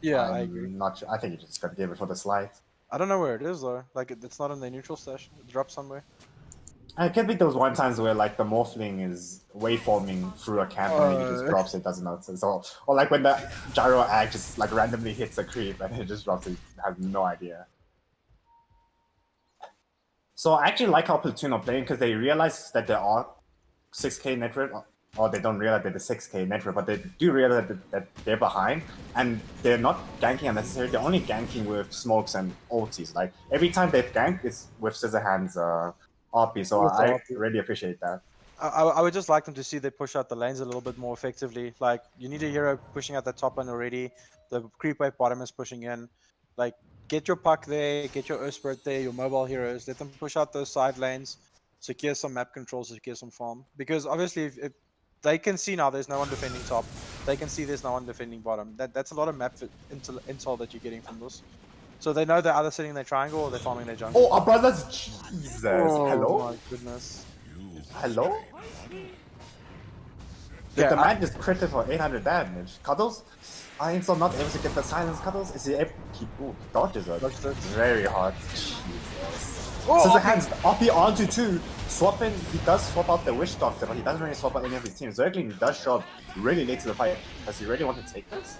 Yeah, I agree. Not sure. I think you just gotta give it for the slide. I don't know where it is though. Like it's not in the neutral stash. It dropped somewhere. It can be those one times where like the Morphling is waveforming through a camp and he just drops it, doesn't notice. Or like when the Gyro Ag just like randomly hits a creep and it just drops it, I have no idea. So I actually like how Pl4toon are playing because they realize that there are 6k net worth or they don't realize that the 6k network, but they do realize that they're behind, and they're not ganking unnecessarily. They're only ganking with smokes and ultis. Like every time they've ganked, it's with Scissorhands RP. So With the I RP. really appreciate that. I would just like them to see they push out the lanes a little bit more effectively. Like, you need a hero pushing out the top lane already. The creep wave bottom is pushing in. Like, get your puck there, get your Earthspirit there, your mobile heroes. Let them push out those side lanes. Secure some map controls, secure some farm. Because obviously, if they can see now there's no one defending top. They can see there's no one defending bottom. That's a lot of map intel that you're getting from this. So they know they're either sitting in their triangle or they're farming their jungle. Oh, our brothers! Jesus! Hello? My goodness. Hello? Did the man just critted for 800 damage? Cuddles? I am still not able to get the silence Cuddles. Is he able to keep... Ooh, he dodges it. Dodged it. Very hard. Jesus. Oh, Scissorhands, RP onto 2. Swapping, he does swap out the Wish Doctor, but he doesn't really swap out any of his teams. Zergling does show up really late to the fight. Does he really want to take this?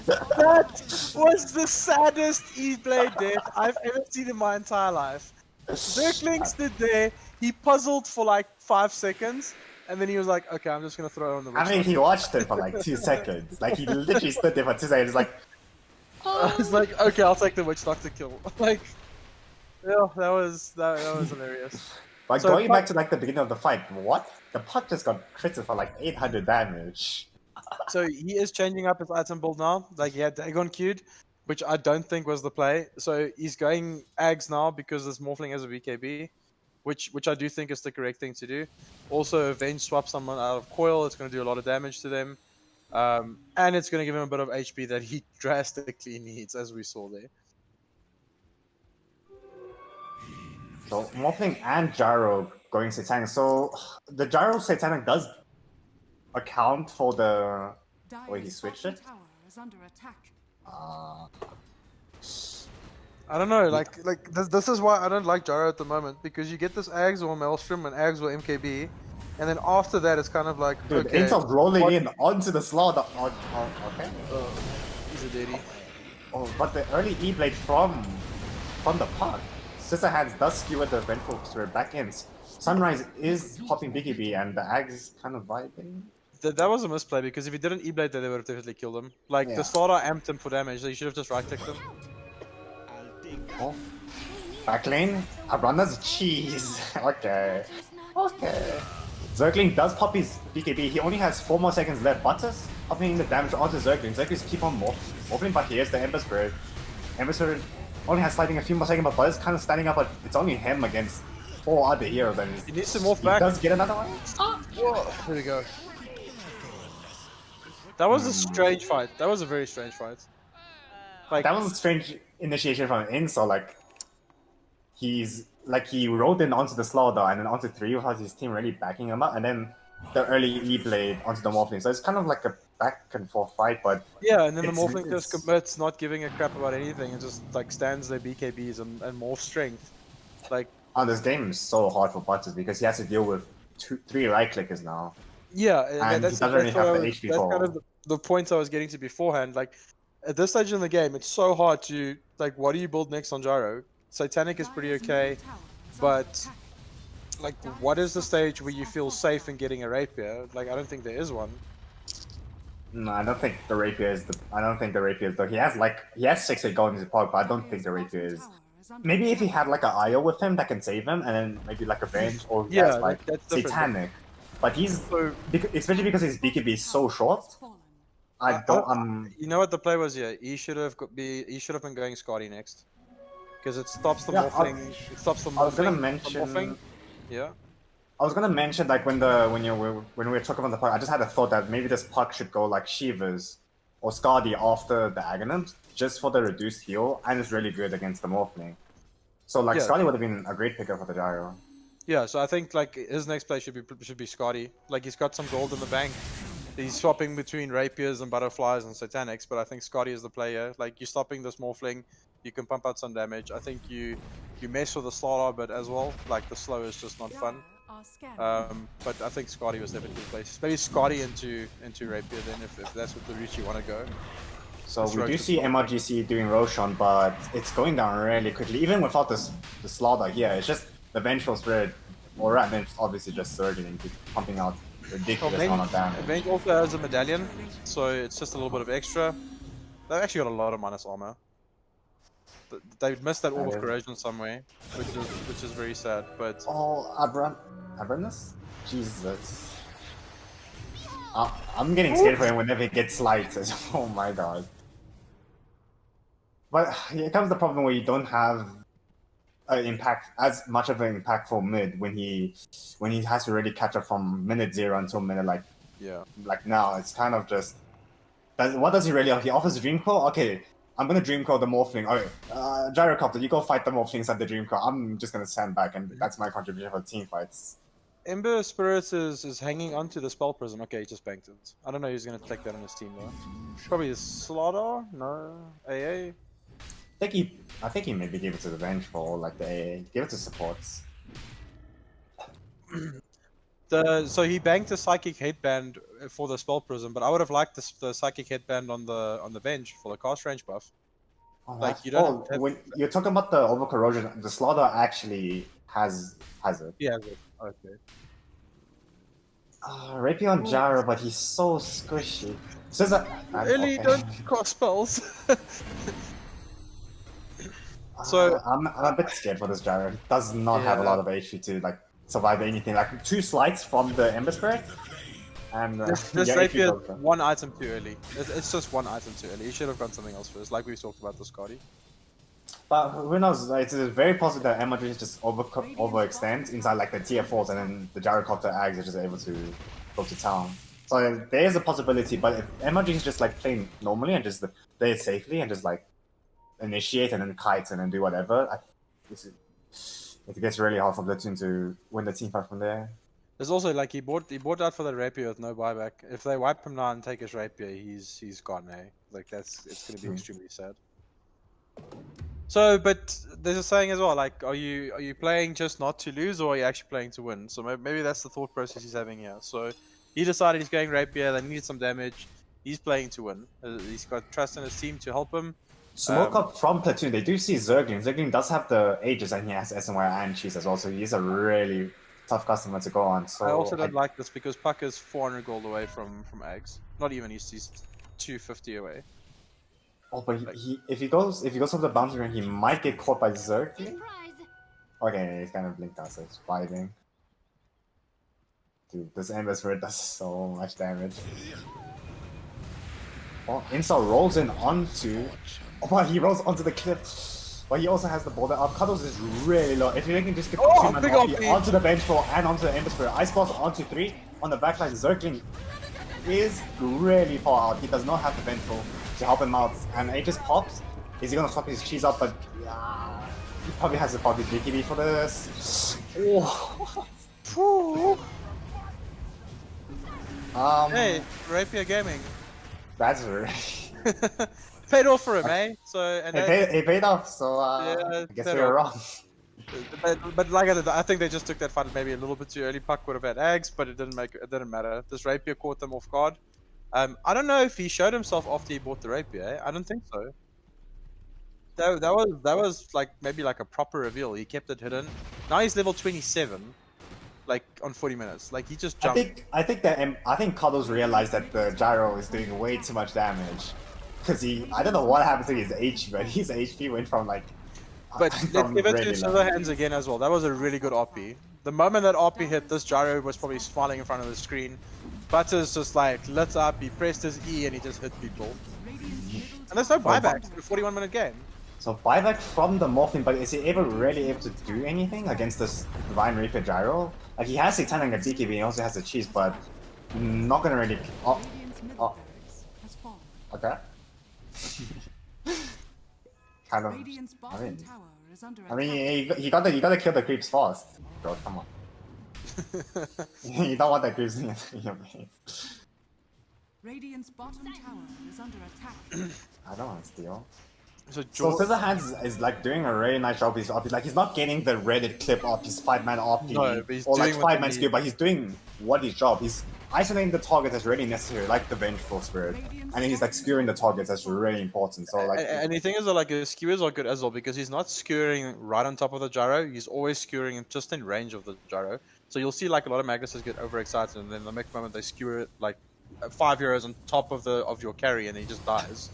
That was the saddest E-Blade death I've ever seen in my entire life. Zergling stood there, he puzzled for like 5 seconds, and then he was like, okay, I'm just gonna throw it on the witch. I mean, he watched it for like 2 seconds. Like, he literally stood there for 2 seconds, like... I was like, okay, I'll take the witch doctor kill. Like, yeah, that was hilarious. But So going Puck- back to like the beginning of the fight, what? The Puck just got critted for like 800 damage. So he is changing up his item build now. Like, he had Dagon queued, which I don't think was the play. So he's going Ags now because this Morphling has a BKB, which I do think is the correct thing to do. Also, Avenge swap someone out of Coil. It's going to do a lot of damage to them. And it's going to give him a bit of HP that he drastically needs, as we saw there. So Morphling and Gyro going Satanic. So the Gyro Satanic does account for the... Wait, he switched it? Tower is under attack. I don't know, like this is why I don't like Gyro at the moment, because you get this Ags or Maelstrom and Ags or MKB, and then after that it's kind of like, Dude, okay, Intel's rolling what- in onto the slaughter. Okay. he's a daddy. Oh, but the early E-Blade from the Puck. Scissorhands does skewer the Vengeful Spirit back in. Sunrise is popping BKB and the Ags is kind of vibing. That was a misplay, because if he didn't E-Blade that, they would have definitely killed him. Like, Yeah. the slaughter amped him for damage, so you should have just right-clicked him. Oh. Back lane, Abranda's cheese. Okay. Okay. Zergling does pop his BKB. He only has 4 more seconds left. Butters popping the damage onto Zergling. Zergling's keep on morphing, but here's the Ember Spirit. Ember Spirit only has sliding a few more seconds, but Butters kind of standing up, but it's only him against 4 other heroes. And He needs to morph he back. does get another one. Whoa, there we go. That was a strange fight. That was a very strange fight. Like, That was a strange initiation from Inso. Like, he rode in onto the Slaughter and then onto 3 without his team really backing him up, and then the early E-Blade onto the Morphling. So it's kind of like a back and forth fight, but yeah, and then the it's- Morphling just commits, not giving a crap about anything, and just like stands their BKBs and morph strength. Like, this game is so hard for Butters because he has to deal with 3 right clickers now. yeah, And he doesn't really have what the I HP that's for- kind of the point I was getting to beforehand. Like, at this stage in the game, it's so hard to, like, what do you build next on Gyro? Satanic is pretty okay, but like, what is the stage where you feel safe in getting a rapier? Like, I don't think there is one. No, I don't think the Rapier is though. He has 6-8 gold in his pocket, but I don't think the Rapier is. Maybe if he had like an IO with him that can save him, and then maybe like a Venge, or he Yeah, has like that's different. Satanic. But he's So, especially because his BKB is so short. I don't. you know what the play was here? He should have been going Scotty next, because it stops the Yeah, morphing. It stops the morphing. I was gonna from mention. morphing. Yeah. I was gonna mention like when we were talking about the puck, I just had a thought that maybe this puck should go like Shivers or Skadi after the Aghanim's, just for the reduced heal, and it's really good against the Morphling. So like Yeah. Skadi would have been a great pickup for the Gyro. Yeah, so I think like his next play should be Scotty. Like, he's got some gold in the bank. He's swapping between rapiers and butterflies and satanics, but I think Scotty is the player. Like, you're stopping this morphling, you can pump out some damage. I think you mess with the slaughter a bit as well. Like, the slow is just not fun. But I think Scotty was definitely the place. Maybe Scotty into rapier then, if that's what the route you want to go. So Let's we rotate do see the MLGC doing Roshan, but it's going down really quickly, even without the slaughter here. It's just the Vengeful Spirit Or and then obviously just surging and keep pumping out ridiculous amount of damage. Venge also has a medallion, so it's just a little bit of extra. They've actually got a lot of minus armor. They missed that orb of corrosion somewhere, which is very sad. But Oh, Abranus? Jesus. I'm getting scared for him whenever he gets lighted. Oh my god. But here comes the problem where you don't have as much of an impactful mid when he has to really catch up from minute 0 until minute like now. It's kind of just what does he really offer? He offers Dream Core? Okay, I'm gonna Dream Core the Morphling. Okay, Gyrocopter, you go fight the Morphlings at the Dream Core. I'm just gonna stand back, and that's my contribution for team fights. Ember Spirit is hanging onto the Spell Prism. Okay, he just banked it. I don't know who's gonna take that on his team though. Probably Slaughter? No. AA? I think he maybe gave it to the Vengeful, or like the AA. Give it to supports. So he banked the Psychic Headband for the Spell Prism, but I would have liked the Psychic Headband on the Venge for the cast range buff. Oh, like you don't. When you're talking about the over corrosion, the Slaughter actually has it. Yeah. Okay. Rapier on Gyro, but he's so squishy. Says that. Really, don't cast spells. So I'm a bit scared for this Gyro. He does not have a lot of HP to like survive anything. Like 2 slides from the Ember Spirit, and this Rapier one item too early. It's just one item too early. He should have gone something else first, like we talked about the Scotty. But who knows? It's very possible that MLGC just overextends inside like the tier 4s, and then the Gyrocopter Ags are just able to go to town. So there is a possibility, but if MLGC is just like playing normally and just play it safely and just like initiate and then kite and then do whatever, it gets really hard for Pl4toon to win the team fight from there. There's also like he bought out for the Rapier with no buyback. If they wipe him now and take his Rapier, he's gone, eh? Like it's gonna be extremely sad. So, but there's a saying as well, like, are you playing just not to lose, or are you actually playing to win? So maybe that's the thought process he's having here. So he decided he's going Rapier, they needed some damage, he's playing to win. He's got trust in his team to help him. Smoke up from Pl4toon, they do see Zerglin. Zerglin does have the Aegis and he has SNY and Cheese as well, so he's a really tough customer to go on. So I also don't like this because Puck is 400 gold away from Ags. Not even, he's 250 away. Oh, but if he goes for the bounty ring, he might get caught by Zerglin. Okay, he's kind of blinked out, so he's fighting. Dude, this Ember Spirit does so much damage. Oh, Insult rolls in onto... Oh, he rolls onto the cliff. But he also has the border up. Cuddles is really low. If you can just get the 2 onto the Vengeful and onto the Ember Spirit. Ice Blast onto 3. On the backline, Zerglin is really far out. He does not have the Vengeful to help him out. And Aegis pops. Is he going to swap his cheese up? But he probably has a probably BKB for this. Oh. Hey, Rapier Gaming. That's really... Paid off for him, eh? So and it paid off, so yeah, I guess we were wrong. But like I said, I think they just took that fight maybe a little bit too early. Puck would have had Ags, but it didn't matter. This Rapier caught them off guard. I don't know if he showed himself after he bought the Rapier. I don't think so. That was like maybe like a proper reveal. He kept it hidden. Now he's level 27, like on 40 minutes. Like he just jumped. I think Cuddles realized that the Gyro is doing way too much damage. Because I don't know what happened to his HP, but his HP went from like... But let's give it to Silverhands again as well. That was a really good RP. The moment that RP hit, this Gyro was probably smiling in front of the screen. Butters just like lit up, he pressed his E and he just hit people. And there's no buyback in a 41-minute game. So buyback from the Morphling, but is he really able to do anything against this Divine Rapier Gyro? Like he has Satan and a BKB and he also has the cheese, but not gonna really... Okay. Kind of. I mean, you gotta kill the creeps first. Bro, come on. You don't want that creeps in your base. Radiant's bottom tower is under attack. I don't want to steal. So So Scissorhands is like doing a really nice job with his OP. Like he's not getting the Reddit clip of his 5-man OP No, but he's or like doing what 5-man they skill, need. but he's doing what his job. He's isolating the targets that's really necessary, like the Vengeful Spirit, and then he's like skewering the targets that's really important. So like, And the thing is that like his skewers are good as well because he's not skewering right on top of the gyro. He's always skewering just in range of the gyro. So you'll see like a lot of Magnuses get overexcited, and then the next moment they skewer it like 5 euros on top of your carry, and he just dies.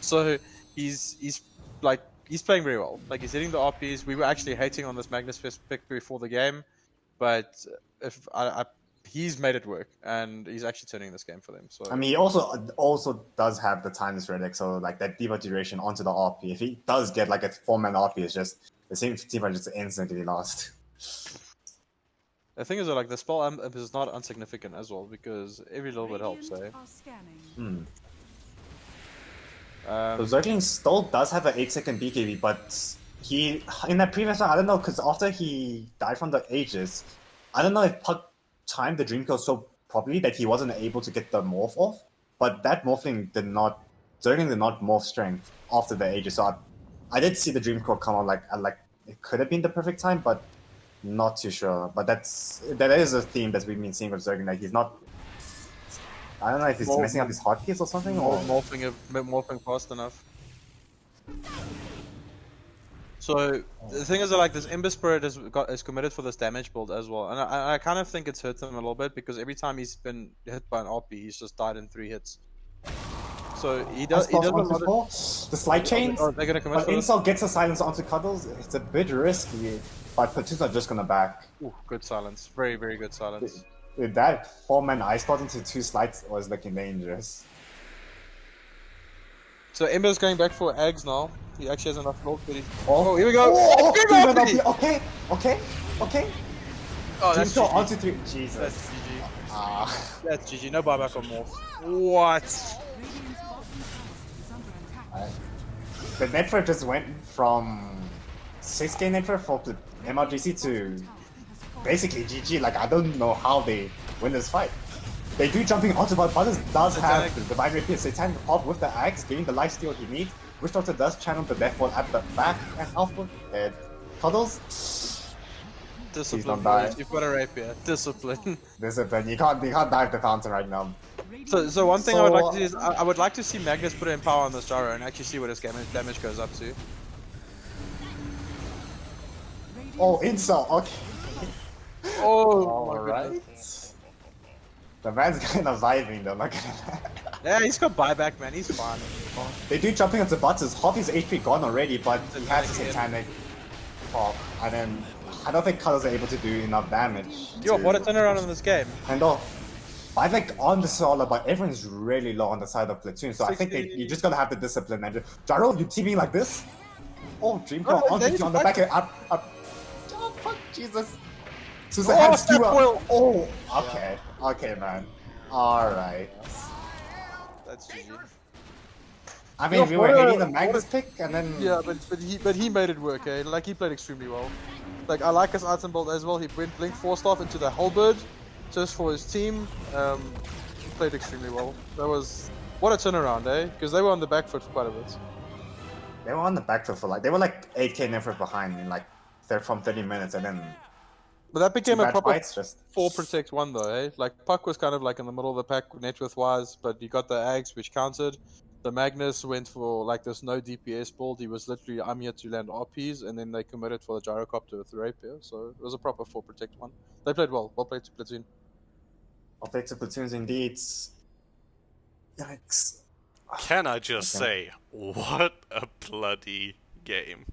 So he's like he's playing very well. Like he's hitting the RPs. We were actually hating on this Magnus pick before the game, but if he's made it work, and he's actually turning this game for them. So I mean, he also does have the timeless relic, so like that debuff duration onto the RP. If he does get like a 4-man RP, it's just the same team just instantly lost. the thing is that like the spell amp is not insignificant as well because every little bit helps. Eh? So Zergling still does have an 8-second BKB, but he in that previous one, I don't know, because after he died from the Aegis, I don't know if Puck timed the Dream Kill so properly that he wasn't able to get the morph off. But that morphing Zergling did not morph strength after the Aegis. So I did see the Dream Kill come out like it could have been the perfect time, but not too sure. But that is a theme that we've been seeing with Zergling. Like he's not. I don't know if he's messing up his hotkeys or something, or morphing fast enough. So the thing is that like this Ember Spirit is committed for this damage build as well, and I kind of think it's hurt him a little bit because every time he's been hit by an RP, he's just died in 3 hits. So he does a lot of... The slide chains. Oh, they're gonna commit. But Insult gets a silence onto Cuddles. It's a bit risky, but Pl4toon's not just gonna back. Ooh, good silence. Very, very good silence. With that 4-man ice spot into 2 slides was looking dangerous. So Ember's going back for Eggs now. He actually has enough gold, but Oh, here we go! Oh, Big okay. Oh, that's Team GG. onto 3. Jesus. That's GG. That's GG. No buyback on Morph. What? The network just went from 6k network for the MLGC to basically GG. Like, I don't know how they win this fight. They do jumping onto, but Butters does have the Divine Rapier. Satanic Pop with the axe, getting the lifesteal he needs. Witch Doctor does channel the Death Wall at the back and output. And Cuddles. Discipline, boys. You've got a rapier. Discipline. Discipline. You can't dive the fountain right now. So one thing I would like to see is I would like to see Magnus put in power on this gyro and actually see what his damage goes up to. Oh, insult. Okay. Oh, alright. The man's kind of vibing though, look at that. Yeah, he's got buyback, man. He's fine. They do jumping onto Butters. Half his HP gone already, but he has a Satanic Pop. And then I don't think Cuddles are able to do enough damage. Yo, what a turnaround in this game. And I like on the solo, but everyone's really low on the side of Pl4toon, so I think you just gotta have the discipline. And Gyro, you teaming like this? Oh, Dreamcall on the back, up. Oh, fuck, Jesus. So the hands do up. Oh, okay, man. Alright. That's GG. I mean, we were hitting the Magnus pick, and then... Yeah, but he made it work, eh? Like, he played extremely well. Like, I like his item build as well. He went Blink Force Staff into the Halberd, just for his team. He played extremely well. That was... What a turnaround, eh? Because they were on the back foot for quite a bit. They were on the back foot for like... They were like 8k network behind in like... From 30 minutes, and then... But that became a proper just 4 protect 1 though, eh? Like, Puck was kind of like in the middle of the pack net worth wise, but you got the Ags which counted. The Magnus went for like this no DPS build. He was literally, I'm here to land RPs, and then they committed for the Gyrocopter with the Rapier. So it was a proper 4 protect 1. They played well. Well played to Pl4toon. Well played to Pl4toons indeed. Yikes. Can I just say, what a bloody game.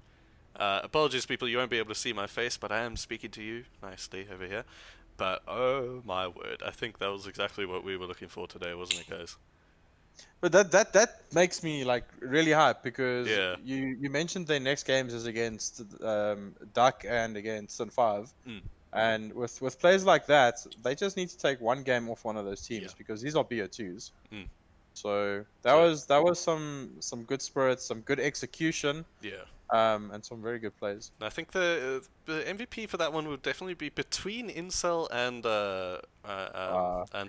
Apologies, people, you won't be able to see my face, but I am speaking to you nicely over here. But, oh my word, I think that was exactly what we were looking for today, wasn't it, guys? But that makes me, like, really hype, because yeah. you mentioned their next games is against Duck and against Sun5. And with players like that, they just need to take one game off one of those teams, because these are BO2s. So that was some good spirits, some good execution. Yeah. and some very good plays. I think the MVP for that one would definitely be between Incel and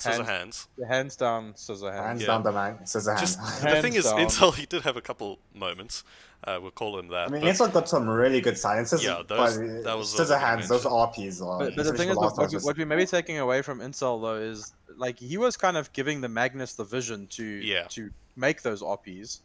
Scissor Hands. Hands down, Scissor Hands. Hands Yeah. down the man, Scissor Just Hand. the thing is, Hands down. Incel, he did have a couple moments. We'll call him that. I mean, but Insel got some really good silences. Yeah, but that was what Scissor I Hands, mentioned. those RPs are. But the thing is, what we may be taking away from Incel though is like he was kind of giving the Magnus the vision to make those RPs.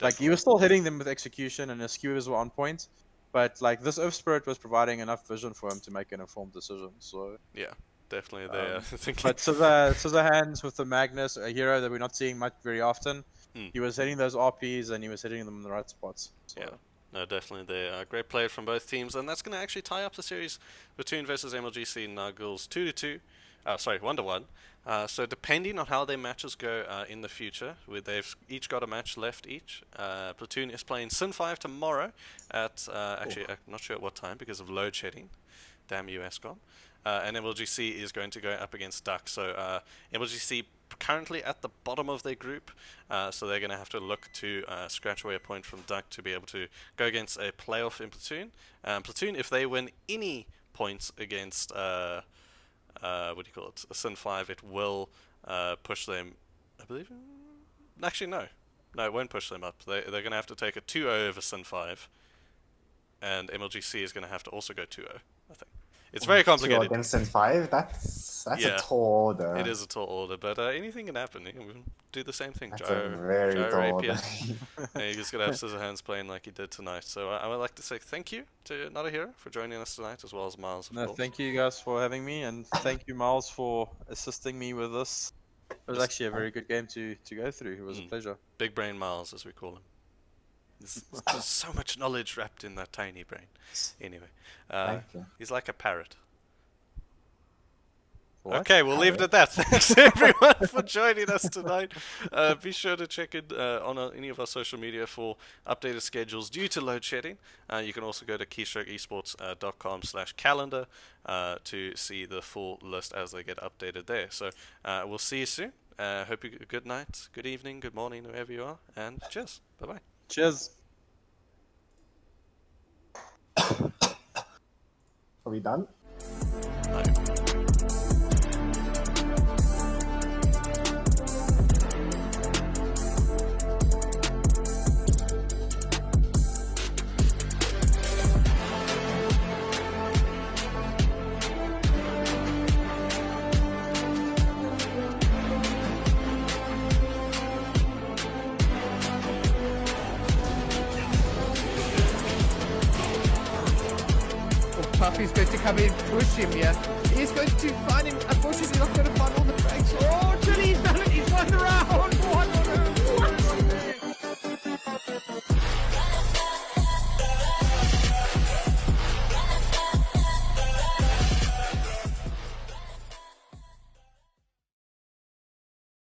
Like he was still hitting them with execution and his skewers were on point, but like this Earth Spirit was providing enough vision for him to make an informed decision. So yeah, definitely there. but Scissor Hands with the Magnus, a hero that we're not seeing much very often, he was hitting those RPs and he was hitting them in the right spots. So. Yeah. No, definitely there. Great play from both teams, and that's going to actually tie up the series Pl4toon versus MLGC Nazguls 2-2. 1-1. So depending on how their matches go in the future, they've each got a match left each. Pl4toon is playing Sin 5 tomorrow at, actually, I'm not sure at what time because of load shedding. Damn you, ESCOM. And MLGC is going to go up against Duck. So MLGC currently at the bottom of their group, so they're going to have to look to scratch away a point from Duck to be able to go against a playoff in Pl4toon. Pl4toon, if they win any points against what do you call it, Sin 5, it will push them, I believe. Actually, no, it won't push them up. They're going to have to take a 2-0 over Sin 5, and MLGC is going to have to also go 2-0. I think it's very complicated. Against Sin 5, that's a tall order. It is a tall order, but anything can happen. You can do the same thing. That's a very tall order. You're just gonna have Scissor Hands playing like he did tonight. So I would like to say thank you to Not a Hero for joining us tonight, as well as Miles. Of course. Thank you guys for having me, and thank you Miles for assisting me with this. It was actually a very good game to go through. It was a pleasure. Big brain Miles, as we call him. There's so much knowledge wrapped in that tiny brain. Anyway, Thank you. he's like a parrot. What? Okay, we'll leave it at that. Thanks everyone for joining us tonight. Be sure to check in on any of our social media for updated schedules due to load shedding. You can also go to keystrokeesports.com/calendar to see the full list as they get updated there. So we'll see you soon. Hope you good night, good evening, good morning, wherever you are, and cheers. Bye-bye. Cheers. Are we done? Bye. Puffy's going to come in, push him here. He's going to find him, unfortunately.